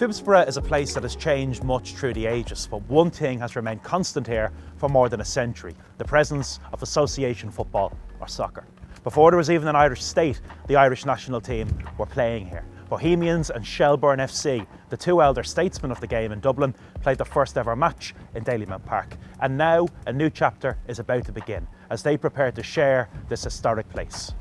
Phibsborough is a place that has changed much through the ages, but one thing has remained constant here for more than a century: the presence of association football, or soccer. Before there was even an Irish state, the Irish national team were playing here. Bohemians and Shelbourne FC, the two elder statesmen of the game in Dublin, played their first ever match in Dalymount Park. And now a new chapter is about to begin as they prepare to share this historic place.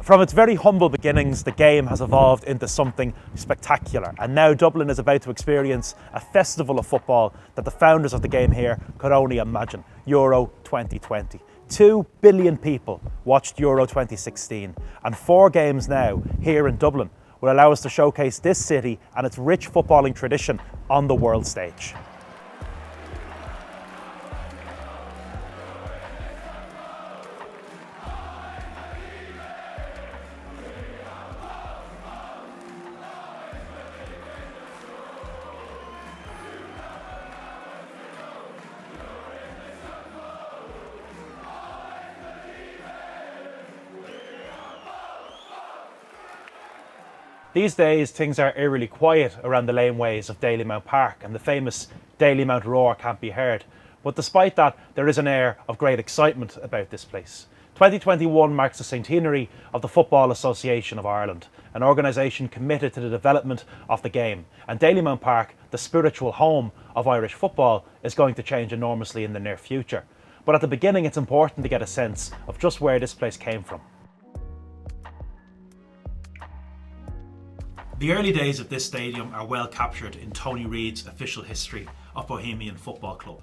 From its very humble beginnings, the game has evolved into something spectacular, and now Dublin is about to experience a festival of football that the founders of the game here could only imagine: Euro 2020. 2 billion people watched Euro 2016, and 4 games now here in Dublin will allow us to showcase this city and its rich footballing tradition on the world stage. These days, things are eerily quiet around the laneways of Dalymount Park, and the famous Dalymount roar can't be heard. But despite that, there is an air of great excitement about this place. 2021 marks the centenary of the Football Association of Ireland, an organisation committed to the development of the game. And Dalymount Park, the spiritual home of Irish football, is going to change enormously in the near future. But at the beginning, it's important to get a sense of just where this place came from. The early days of this stadium are well captured in Tony Reid's official history of Bohemian Football Club.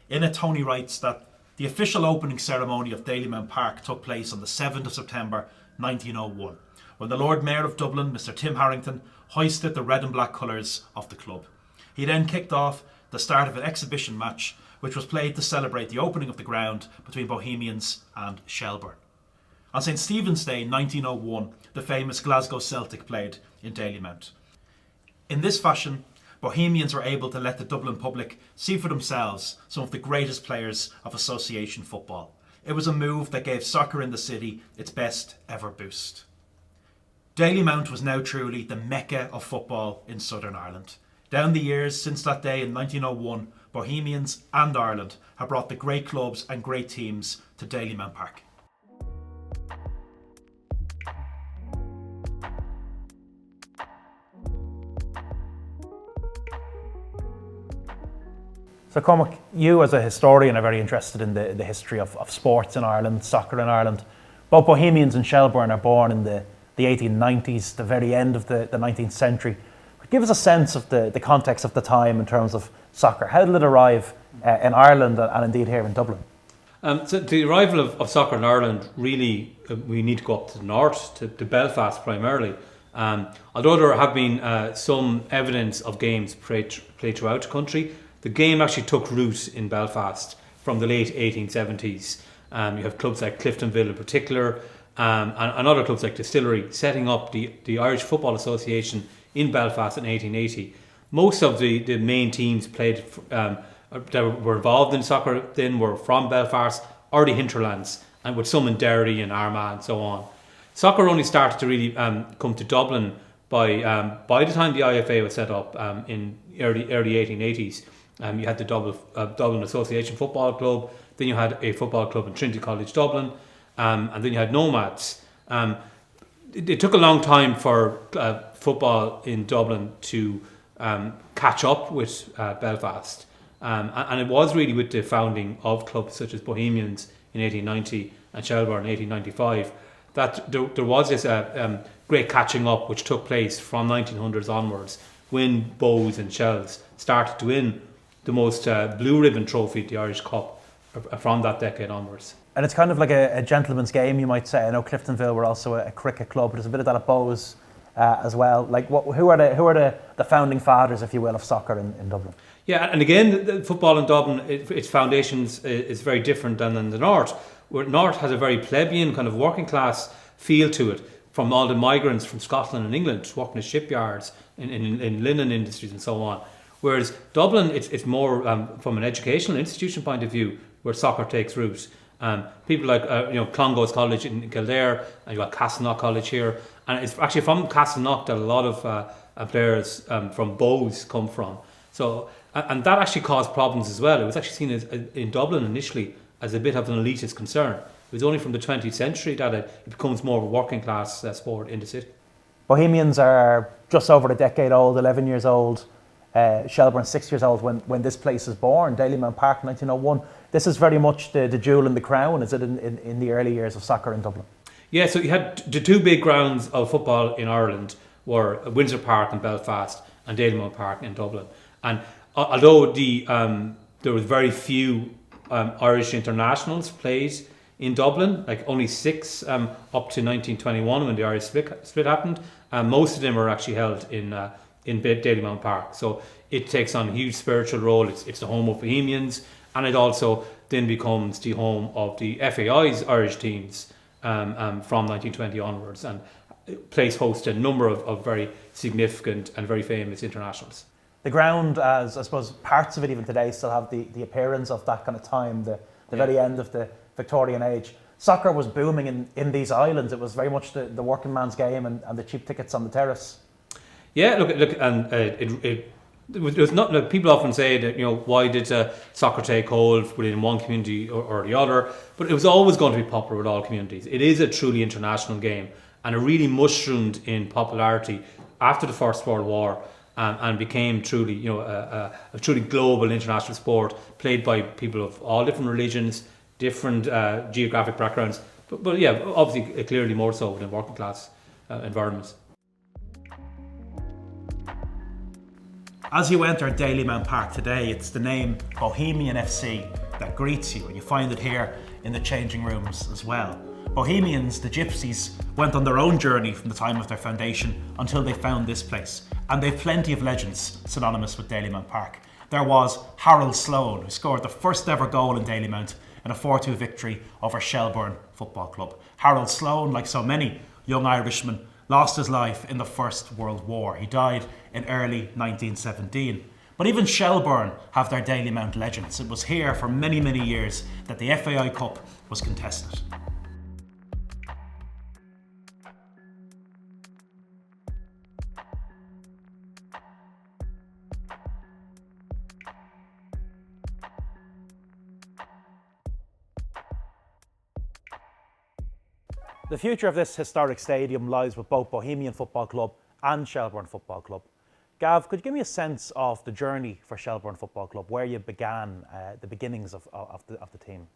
In it, Tony writes that the official opening ceremony of Dalymount Park took place on the 7th of September 1901, when the Lord Mayor of Dublin, Mr. Tim Harrington, hoisted the red and black colours of the club. He then kicked off the start of an exhibition match, which was played to celebrate the opening of the ground between Bohemians and Shelbourne. On St Stephen's Day 1901, the famous Glasgow Celtic played in Dalymount. In this fashion, Bohemians were able to let the Dublin public see for themselves some of the greatest players of association football. It was a move that gave soccer in the city its best ever boost. Dalymount was now truly the mecca of football in Southern Ireland. Down the years since that day in 1901, Bohemians and Ireland have brought the great clubs and great teams to Dalymount Park. So Cormac, you as a historian are very interested in the history of sports in Ireland, soccer in Ireland. Both Bohemians and Shelbourne are born in the 1890s, the very end of the 19th century. Give us a sense of the context of the time in terms of soccer. How did it arrive in Ireland and indeed here in Dublin? So the arrival of soccer in Ireland, really, we need to go up to the north, to Belfast primarily. Although there have been some evidence of games played throughout the country, the game actually took root in Belfast from the late 1870s. You have clubs like Cliftonville in particular, and other clubs like Distillery setting up the Irish Football Association in Belfast in 1880. Most of the main teams played that were involved in soccer then were from Belfast or the hinterlands, and with some in Derry and Armagh and so on. Soccer only started to really come to Dublin by the time the IFA was set up in early 1880s. You had the Dublin Association Football Club, then you had a football club in Trinity College Dublin, and then you had Nomads. It took a long time for football in Dublin to catch up with Belfast, and it was really with the founding of clubs such as Bohemians in 1890 and Shelbourne in 1895 that there was this great catching up which took place from 1900s onwards, when Bows and Shells started to win the most blue ribbon trophy, the Irish Cup, from that decade onwards. And it's kind of like a gentleman's game, you might say. I know Cliftonville were also a cricket club, but there's a bit of that at Bows as well. Like, who are the founding fathers, if you will, of soccer in Dublin? Yeah, and again, the football in Dublin, its foundations is very different than in the north. Where North has a very plebeian kind of working class feel to it, from all the migrants from Scotland and England working in shipyards, in linen industries and so on. Whereas Dublin, it's more from an educational institution point of view, where soccer takes root. People like Clongowes College in Kildare, and you got Castleknock College here, and it's actually from Castleknock that a lot of players from Bows come from. So, and that actually caused problems as well. It was actually seen as, in Dublin initially as a bit of an elitist concern. It was only from the 20th century that it becomes more of a working class sport in the city. Bohemians are just over a decade old, 11 years old. Shelbourne 6 years old when this place is born, Dalymount Park, 1901. This is very much the jewel in the crown, is it, in the early years of soccer in Dublin? Yeah, so you had the two big grounds of football in Ireland were Windsor Park in Belfast and Dalymount Park in Dublin. And although there was very few Irish internationals played in Dublin, like only 6 up to 1921 when the Irish split happened, most of them were actually held in Dalymount Park. So it takes on a huge spiritual role. It's the home of Bohemians, and it also then becomes the home of the FAI's Irish teams from 1920 onwards, and plays host to a number of very significant and very famous internationals. The ground, as I suppose parts of it even today still have the appearance of that kind of time, the very end of the Victorian age. Soccer was booming in these islands. It was very much the working man's game and the cheap tickets on the terrace. Yeah, look, and it was not. Like, people often say that, why did soccer take hold within one community or the other? But it was always going to be popular with all communities. It is a truly international game, and it really mushroomed in popularity after the First World War, and became truly, a truly global international sport played by people of all different religions, different geographic backgrounds. But yeah, obviously, clearly more so within working class environments. As you enter Dalymount Park today, it's the name Bohemian FC that greets you, and you find it here in the changing rooms as well. Bohemians, the gypsies, went on their own journey from the time of their foundation until they found this place, and they've plenty of legends synonymous with Dalymount Park. There was Harold Sloan, who scored the first ever goal in Dalymount in a 4-2 victory over Shelbourne Football Club. Harold Sloan, like so many young Irishmen, lost his life in the First World War. He died in early 1917. But even Shelbourne have their Dalymount legends. It was here for many, many years that the FAI Cup was contested. The future of this historic stadium lies with both Bohemian Football Club and Shelbourne Football Club. Gav, could you give me a sense of the journey for Shelbourne Football Club, where you began, the beginnings of the team?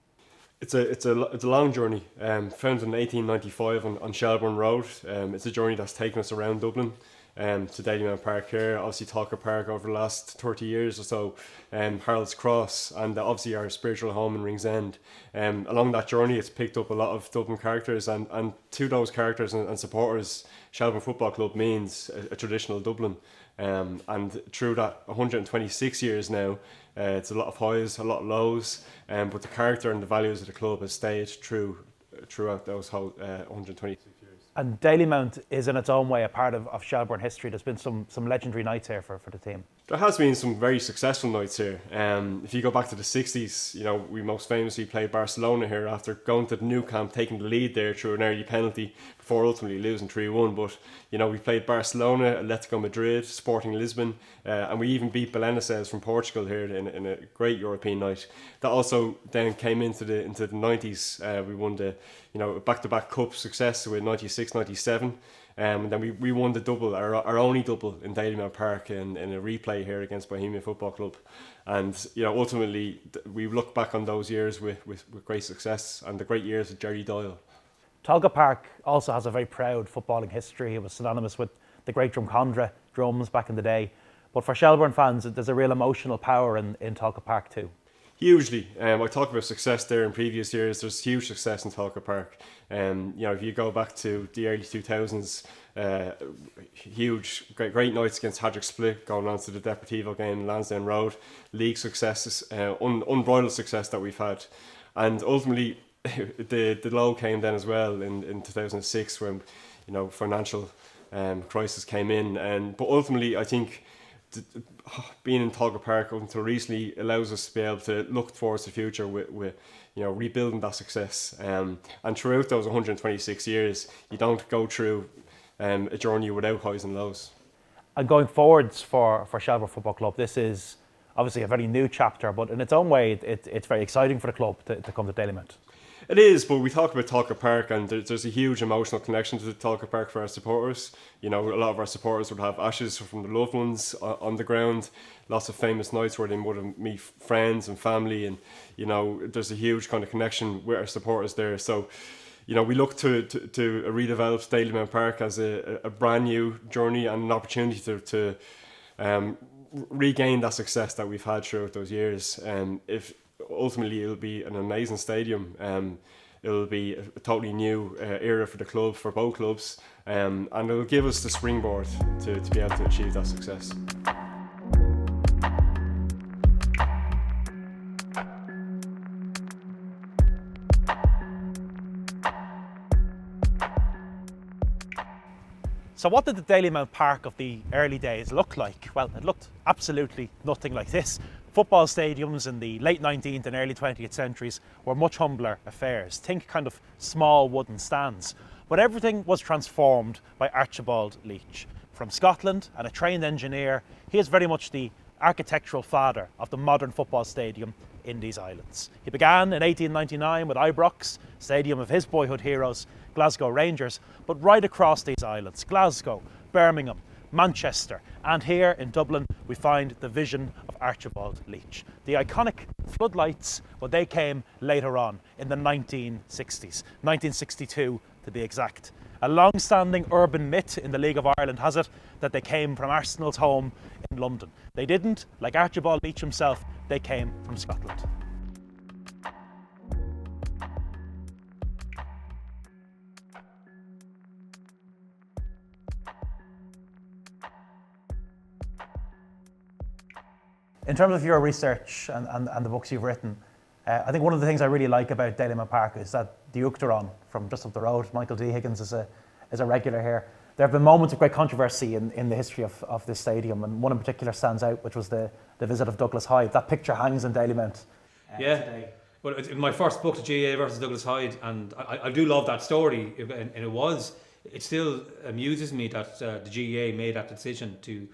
It's a long journey. Founded in 1895 on Shelbourne Road. It's a journey that's taken us around Dublin, to Dalymount Park here, obviously Talca Park over the last 30 years or so, Harold's Cross, and obviously our spiritual home in Ringsend. Along that journey, it's picked up a lot of Dublin characters, and to those characters and supporters, Shelbourne Football Club means a traditional Dublin. And through that 126 years now, it's a lot of highs, a lot of lows, but the character and the values of the club has stayed throughout those whole 126 years. And Dalymount is in its own way a part of Shelbourne history. There's been some legendary nights here for the team. There has been some very successful nights here. If you go back to the 60s, we most famously played Barcelona here after going to the Nou Camp, taking the lead there through an early penalty before ultimately losing 3-1. But, we played Barcelona, Atletico Madrid, Sporting Lisbon, and we even beat Belenenses from Portugal here in a great European night. That also then came into the 90s. We won the back-to-back cup success with 96, 97. And then we won the double, our only double in Dalymount Park in a replay here against Bohemian Football Club. And ultimately we look back on those years with great success, and the great years of Jerry Doyle. Talca Park also has a very proud footballing history. It was synonymous with the great Drumcondra drums back in the day. But for Shelbourne fans, there's a real emotional power in Talca Park too. Hugely. I talked about success there in previous years. There's huge success in Talca Park. If you go back to the early 2000s, great nights against Hadrick Split, going on to the Deportivo game in Lansdowne Road, league successes, unbridled success that we've had, and ultimately the low came then as well in 2006 when financial crisis came in, but ultimately I think being in Talca Park until recently allows us to be able to look towards the future with rebuilding that success, and throughout those 126 years you don't go through a journey without highs and lows. And going forwards for Shelbourne Football Club, this is obviously a very new chapter, but in its own way, it's very exciting for the club to come to Dalymount. It is, but we talk about Talca Park, and there's a huge emotional connection to the Talca Park for our supporters. You know, a lot of our supporters would have ashes from the loved ones on the ground. Lots of famous nights where they would meet friends and family, and you know, there's a huge kind of connection with our supporters there. So, you know, we look to a redeveloped Dalymount Park as a brand new journey and an opportunity to regain that success that we've had throughout those years. If ultimately it'll be an amazing stadium, it'll be a totally new era for the club, for both clubs, and it'll give us the springboard to be able to achieve that success. So what did the Dalymount Park of the early days look like? Well, it looked absolutely nothing like this. Football stadiums in the late 19th and early 20th centuries were much humbler affairs. Think kind of small wooden stands. But everything was transformed by Archibald Leach. From Scotland and a trained engineer, he is very much the architectural father of the modern football stadium in these islands. He began in 1899 with Ibrox, stadium of his boyhood heroes, Glasgow Rangers, but right across these islands, Glasgow, Birmingham, Manchester, and here in Dublin we find the vision of Archibald Leach. The iconic floodlights, well, they came later on in the 1960s, 1962 to be exact. A long-standing urban myth in the League of Ireland has it that they came from Arsenal's home in London. They didn't. Like Archibald Leach himself, they came from Scotland. In terms of your research and the books you've written, I think one of the things I really like about Dalymount Park is that the Uachtaráin from just up the road, Michael D. Higgins is a regular here. There have been moments of great controversy in the history of this stadium, and one in particular stands out, which was the visit of Douglas Hyde. That picture hangs in Dalymount today. Well, it's my first book, the GAA versus Douglas Hyde, and I do love that story, and it still amuses me that the GAA made that decision to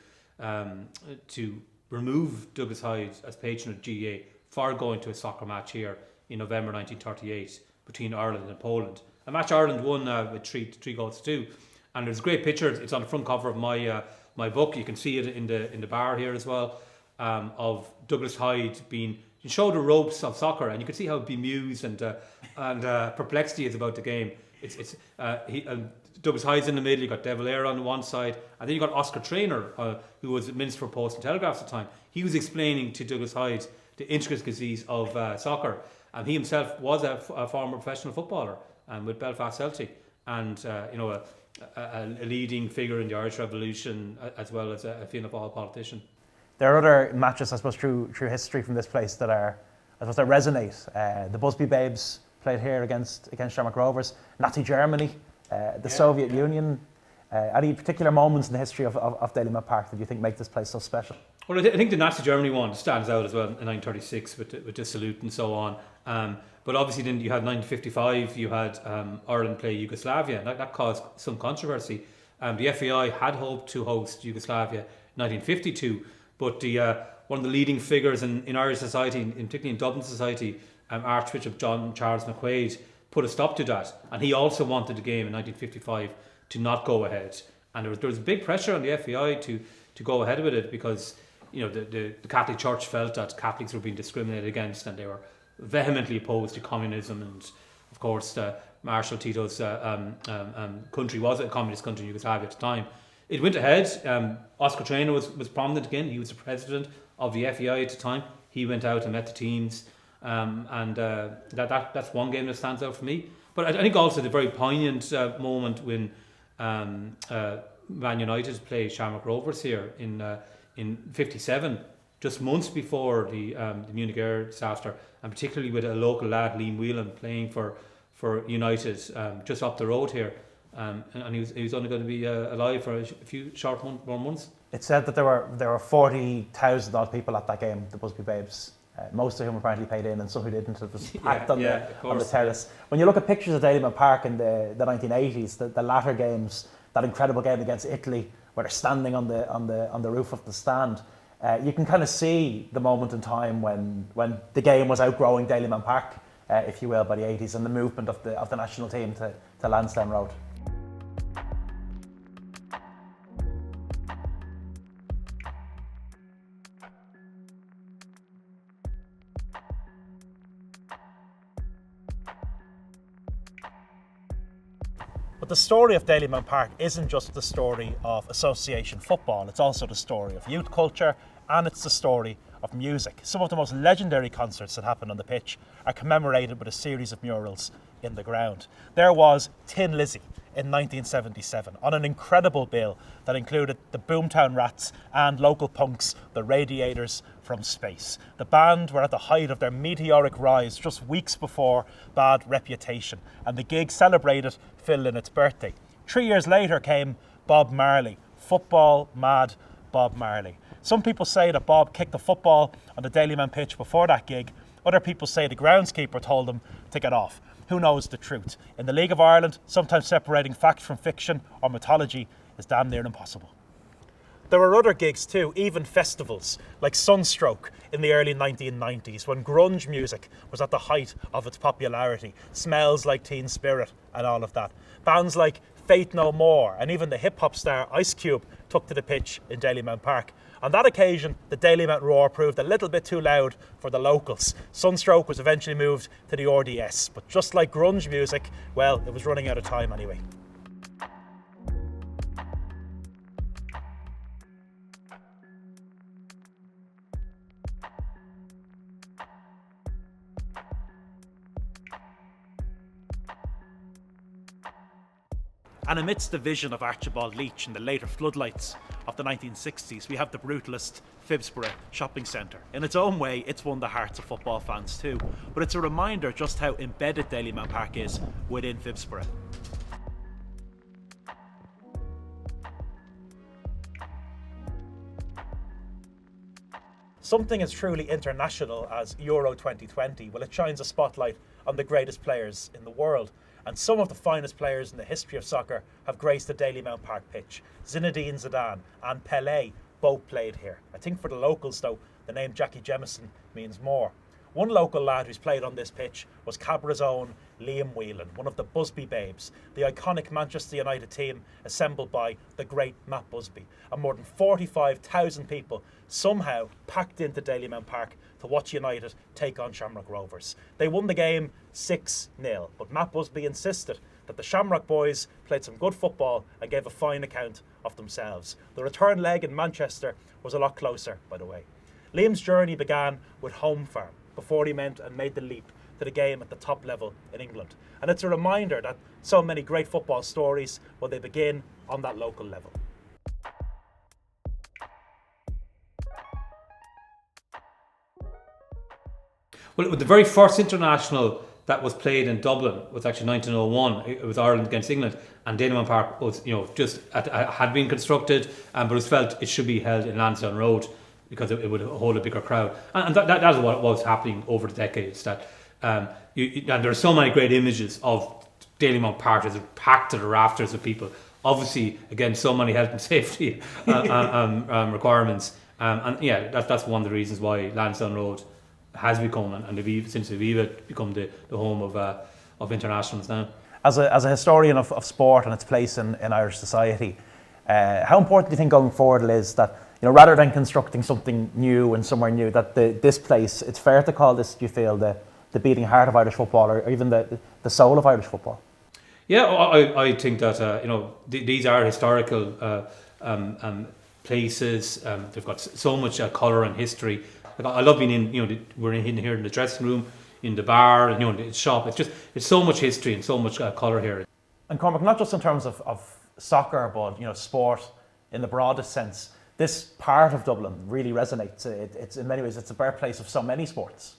remove Douglas Hyde as patron of GAA for going to a soccer match here in November 1938 between Ireland and Poland. A match Ireland won with three goals to 2. And there's a great picture. It's on the front cover of my book. You can see it in the bar here as well, of Douglas Hyde being show the ropes of soccer, and you can see how bemused and perplexed he is about the game. Douglas Hyde's in the middle. You got De Valera on one side, and then you got Oscar Traynor, who was Minister for Post and Telegraphs at the time. He was explaining to Douglas Hyde the intricacies of soccer, and he himself was a former professional footballer with Belfast Celtic, and a leading figure in the Irish Revolution, as well as a Fianna Fáil politician. There are other matches, I suppose, through history from this place that resonate. The Busby Babes played here against Shamrock Rovers, Nazi Germany, the Soviet Union. Any particular moments in the history of Dalymount Park that you think make this place so special? Well, I think the Nazi Germany one stands out as well in 1936 with the salute and so on. But obviously then you had 1955, you had Ireland play Yugoslavia, and that caused some controversy. The FAI had hoped to host Yugoslavia in 1952, but one of the leading figures in Irish society, particularly in Dublin society, Archbishop John Charles McQuaid, put a stop to that, and he also wanted the game in 1955 to not go ahead. And there was big pressure on the FAI to go ahead with it, because the Catholic Church felt that Catholics were being discriminated against, and they were vehemently opposed to communism. And of course Marshal Tito's country was a communist country in Yugoslavia at the time. It went ahead. Oscar Traynor was prominent again. He was the president of the FAI at the time. He went out and met the teams, and that's one game that stands out for me. But I think also the very poignant moment when Man United played Shamrock Rovers here in '57, just months before the Munich air disaster, and particularly with a local lad, Liam Whelan, playing for United just up the road here, and he was only going to be alive for a few short more months. It's said that there were 40,000 odd people at that game, the Busby Babes. Most of whom apparently paid in, and some who didn't. It was packed on the terrace. When you look at pictures of Dalymount Park in the 1980s, the latter games, that incredible game against Italy where they're standing on the roof of the stand. You can kind of see the moment in time when the game was outgrowing Dalymount Park, if you will, by the 80s, and the movement of the national team to Lansdowne Road. But the story of Dalymount Park isn't just the story of association football, it's also the story of youth culture, and it's the story of music. Some of the most legendary concerts that happen on the pitch are commemorated with a series of murals in the ground. There was Tin Lizzy in 1977 on an incredible bill that included the Boomtown Rats and local punks, the Radiators from Space. The band were at the height of their meteoric rise just weeks before Bad Reputation, and the gig celebrated Phil Lynnett's birthday. 3 years later came Bob Marley, football mad Bob Marley. Some people say that Bob kicked the football on the Dalymount pitch before that gig. Other people say the groundskeeper told him to get off. Who knows the truth? In the League of Ireland, sometimes separating fact from fiction or mythology is damn near impossible. There were other gigs too, even festivals, like Sunstroke in the early 1990s, when grunge music was at the height of its popularity. Smells Like Teen Spirit and all of that. Bands like Faith No More and even the hip-hop star Ice Cube took to the pitch in Dalymount Park. On that occasion, the Dalymount roar proved a little bit too loud for the locals. Sunstroke was eventually moved to the RDS, but just like grunge music, well, it was running out of time anyway. And amidst the vision of Archibald Leach in the later floodlights of the 1960s, we have the brutalist Phibsborough Shopping Centre. In its own way, it's won the hearts of football fans too, but it's a reminder just how embedded Dalymount Park is within Phibsborough. Something as truly international as Euro 2020, well, it shines a spotlight on the greatest players in the world. And some of the finest players in the history of soccer have graced the Dalymount Park pitch. Zinedine Zidane and Pelé both played here. I think for the locals, though, the name Jackie Jemison means more. One local lad who's played on this pitch was Cabra's own Liam Whelan, one of the Busby Babes, the iconic Manchester United team assembled by the great Matt Busby. And more than 45,000 people somehow packed into Dalymount Park to watch United take on Shamrock Rovers. They won the game 6-0, but Matt Busby insisted that the Shamrock boys played some good football and gave a fine account of themselves. The return leg in Manchester was a lot closer, by the way. Liam's journey began with Home Farm before he made the leap to the game at the top level in England. And it's a reminder that so many great football stories, well, they begin on that local level. Well, the very first international that was played in Dublin was actually 1901. It was Ireland against England, and Dalymount Park was, had been constructed, but it was felt it should be held in Lansdowne Road because it would hold a bigger crowd, and that is what was happening over the decades. That and there are so many great images of Dalymount Park as packed to the rafters with people. Obviously, again, so many health and safety requirements, and yeah, that's one of the reasons why Lansdowne Road has become, and since Aviva become the home of internationals now. As a historian of sport and its place in Irish society, how important do you think going forward is that, rather than constructing something new and somewhere new, that this place, it's fair to call this, do you feel, the beating heart of Irish football, or even the soul of Irish football? Yeah, I think that these are historical places. They've got so much colour and history. I love being in, we're in here in the dressing room, in the bar, and the shop. It's so much history and so much colour here. And Cormac, not just in terms of soccer, but sport in the broadest sense. This part of Dublin really resonates. It's in many ways it's a birthplace of so many sports.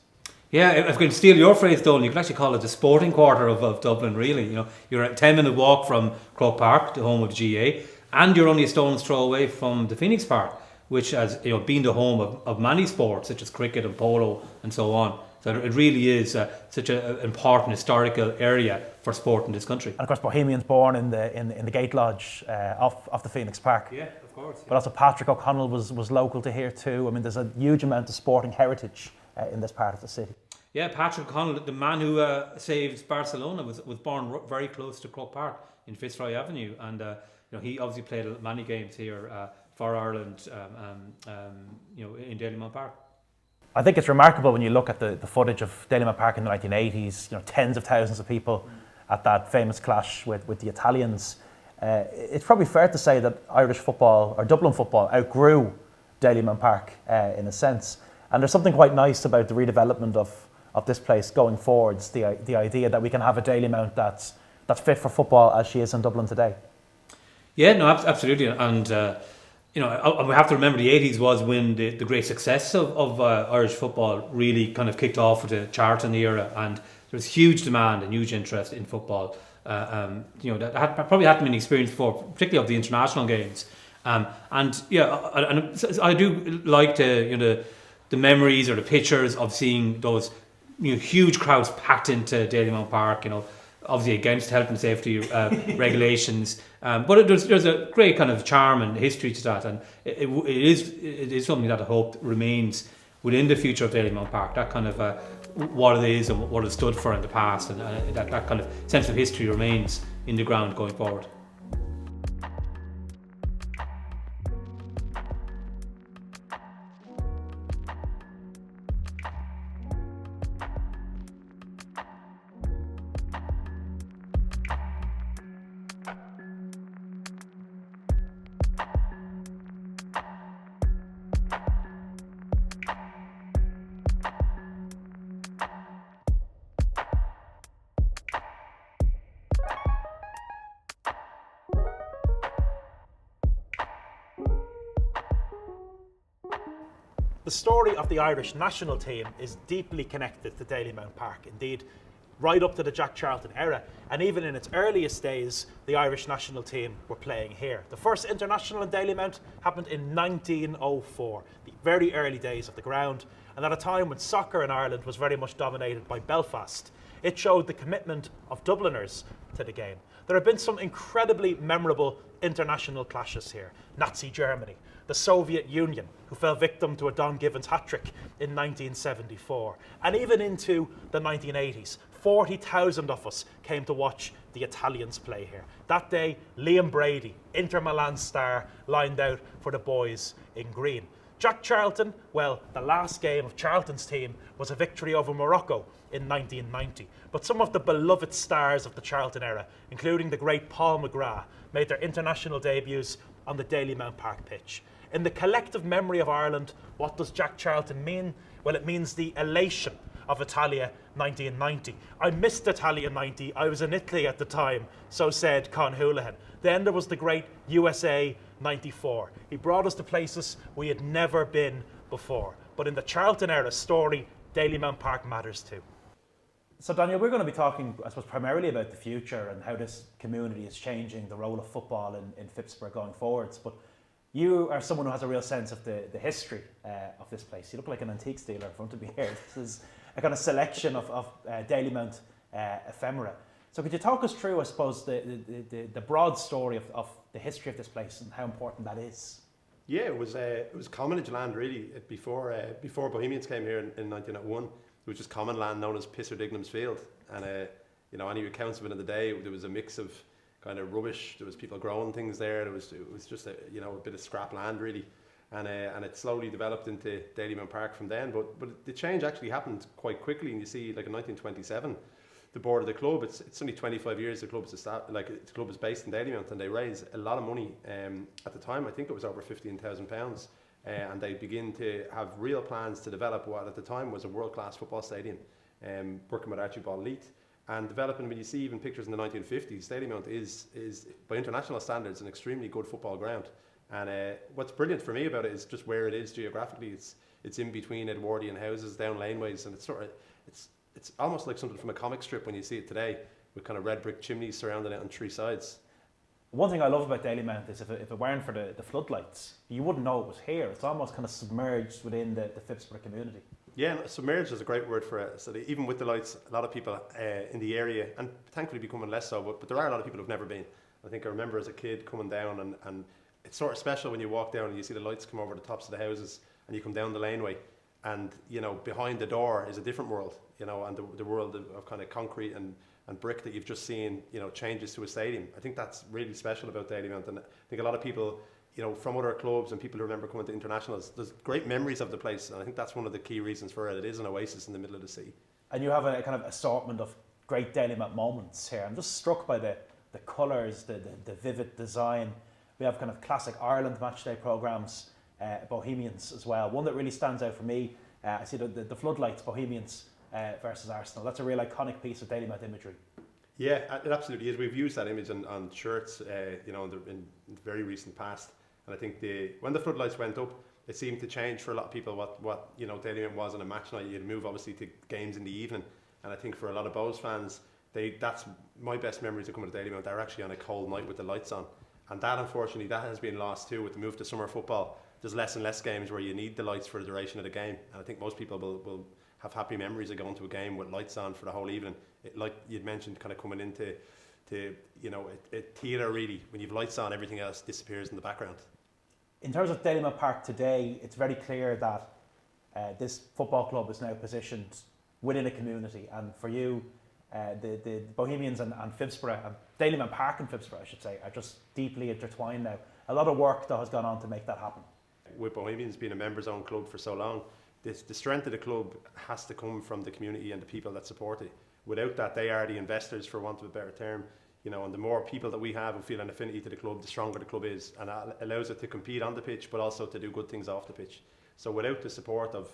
Yeah, if I can steal your phrase, Donal, you can actually call it the sporting quarter of Dublin. Really, you're a 10-minute walk from Croke Park, the home of the GA, and you're only a stone's throw away from the Phoenix Park, which has been the home of many sports such as cricket and polo and so on. So it really is such an important historical area for sport in this country. And of course, Bohemian's born in the Gate Lodge off the Phoenix Park. Yeah, of course. course. But also Patrick O'Connell was local to here too. I mean, there's a huge amount of sporting heritage in this part of the city. Yeah, Patrick O'Connell, the man who saved Barcelona, was born very close to Croke Park in Fitzroy Avenue, and he obviously played many games here for Ireland, in Dalymount Park. I think it's remarkable when you look at the footage of Dalymount Park in the 1980s. Tens of thousands of people at that famous clash with the Italians. It's probably fair to say that Irish football, or Dublin football, outgrew Dalymount Park in a sense. And there's something quite nice about the redevelopment of this place going forwards. The idea that we can have a Dalymount that's fit for football as she is in Dublin today. Yeah, no, absolutely, and we have to remember the 80s was when the great success of Irish football really kind of kicked off with the Charlton era, and there was huge demand and huge interest in football. That probably hadn't been experienced before, particularly of the international games. And I do like the memories or the pictures of seeing those huge crowds packed into Dalymount Park. Obviously against health and safety regulations, but there's a great kind of charm and history to that, and it is something that I hope remains within the future of Dalymount Park. That kind of what it is and what it stood for in the past, and that kind of sense of history remains in the ground going forward. The story of the Irish national team is deeply connected to Dalymount Park. Indeed, right up to the Jack Charlton era, and even in its earliest days, the Irish national team were playing here. The first international in Dalymount happened in 1904, the very early days of the ground, and at a time when soccer in Ireland was very much dominated by Belfast. It showed the commitment of Dubliners to the game. There have been some incredibly memorable international clashes here. Nazi Germany, the Soviet Union, who fell victim to a Don Givens hat-trick in 1974. And even into the 1980s, 40,000 of us came to watch the Italians play here. That day, Liam Brady, Inter Milan star, lined out for the boys in green. Jack Charlton, well, the last game of Charlton's team was a victory over Morocco in 1990. But some of the beloved stars of the Charlton era, including the great Paul McGrath, made their international debuts on the Dalymount Park pitch. In the collective memory of Ireland, what does Jack Charlton mean? Well, it means the elation of Italia 1990. I missed Italia 90. I was in Italy at the time, so said Con Houlihan. Then there was the great USA 94. He brought us to places we had never been before. But in the Charlton era story, Dalymount Park matters too. So Daniel, we're going to be talking, I suppose, primarily about the future and how this community is changing the role of football in Phibsborough going forwards. But you are someone who has a real sense of the history of this place. You look like an antiques dealer in front of me here. This is a kind of selection of Dalymount ephemera. So could you talk us through, I suppose, the broad story of the history of this place and how important that is? Yeah, it was commonage land really. Before Bohemians came here in 1901, it was just common land known as Pisser Dignam's Field. And any accounts of it in the day, there was a mix of kind of rubbish. There was people growing things there. It was just a bit of scrap land really, and it slowly developed into Dalymount Park from then. But the change actually happened quite quickly, and you see, like in 1927, the board of the club. It's only 25 years the club is based in Dalymount, and they raised a lot of money. At the time, I think it was over £15,000, and they begin to have real plans to develop what at the time was a world-class football stadium, working with Archibald Leith. And developing, when you see even pictures in the 1950s, Dalymount is by international standards an extremely good football ground. And what's brilliant for me about it is just where it is geographically. It's in between Edwardian houses, down laneways, and it's almost like something from a comic strip when you see it today, with kind of red brick chimneys surrounding it on three sides. One thing I love about Dalymount is if it weren't for the floodlights, you wouldn't know it was here. It's almost kind of submerged within the Phibsborough community. Yeah, submerged is a great word for it. So even with the lights, a lot of people in the area, and thankfully becoming less so, but there are a lot of people who've never been. I think I remember as a kid coming down and it's sort of special when you walk down and you see the lights come over the tops of the houses and you come down the laneway, and behind the door is a different world, and the world of kind of concrete and brick that you've just seen, changes to a stadium. I think that's really special about Dalymount, and I think a lot of people, from other clubs and people who remember coming to internationals, there's great memories of the place, and I think that's one of the key reasons for it. It is an oasis in the middle of the sea. And you have a kind of assortment of great Dalymount moments here. I'm just struck by the colours, the vivid design. We have kind of classic Ireland matchday programmes, Bohemians as well. One that really stands out for me, I see the floodlights, Bohemians versus Arsenal. That's a real iconic piece of Dalymount imagery. Yeah, it absolutely is. We've used that image on shirts, in the very recent past. And I think when the floodlights went up, it seemed to change for a lot of people what Dalymount was on a match night. You'd move obviously to games in the evening, and I think for a lot of Bows fans, that's my best memories of coming to Dalymount. They're actually on a cold night with the lights on, and that unfortunately that has been lost too with the move to summer football. There's less and less games where you need the lights for the duration of the game, and I think most people will have happy memories of going to a game with lights on for the whole evening. Like you'd mentioned, kind of coming into a theatre really. When you've lights on, everything else disappears in the background. In terms of Dalymount Park today, it's very clear that this football club is now positioned within a community, and for you, the Bohemians and Phibsborough, and Dalymount Park and Phibsborough, I should say, are just deeply intertwined now. A lot of work that has gone on to make that happen. With Bohemians being a members-owned club for so long, the strength of the club has to come from the community and the people that support it. Without that, they are the investors, for want of a better term. And the more people that we have who feel an affinity to the club, the stronger the club is, and that allows it to compete on the pitch, but also to do good things off the pitch. So without the support of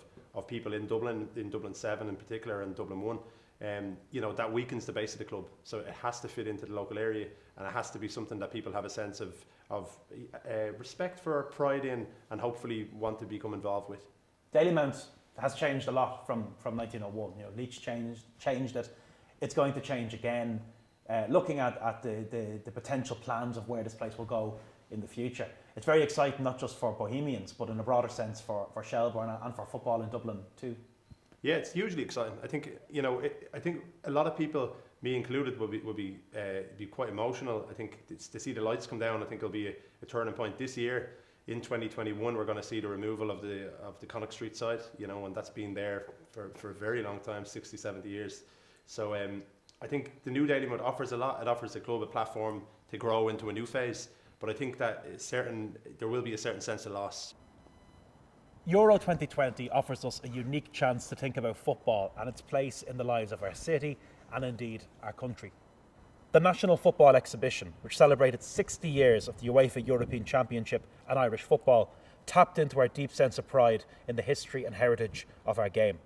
people in Dublin 7 in particular, and Dublin 1, that weakens the base of the club. So it has to fit into the local area, and it has to be something that people have a sense of respect for, pride in, and hopefully want to become involved with. Dalymount has changed a lot from 1901. Leach changed it. It's going to change again. Looking at the potential plans of where this place will go in the future, it's very exciting, not just for Bohemians, but in a broader sense for Shelbourne and for football in Dublin too. Yeah, it's hugely exciting. I think I think a lot of people, me included, will be quite emotional. I think to see the lights come down, I think it'll be a turning point this year. In 2021, we're going to see the removal of the Connacht Street side, and that's been there for a very long time, 60, 70 years. So I think the new Dalymount offers a lot. It offers the club a platform to grow into a new phase, but I think that there will be a certain sense of loss. Euro 2020 offers us a unique chance to think about football and its place in the lives of our city and indeed our country. The National Football Exhibition, which celebrated 60 years of the UEFA European Championship and Irish football, tapped into our deep sense of pride in the history and heritage of our game.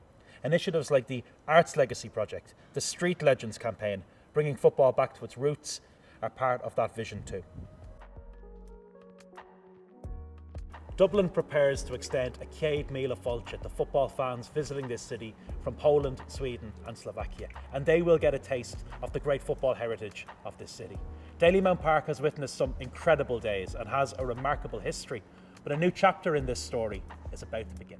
Initiatives like the Arts Legacy Project, the Street Legends campaign, bringing football back to its roots, are part of that vision too. Dublin prepares to extend a Céad Míle Fáilte to football fans visiting this city from Poland, Sweden and Slovakia, and they will get a taste of the great football heritage of this city. Dalymount Park has witnessed some incredible days and has a remarkable history, but a new chapter in this story is about to begin.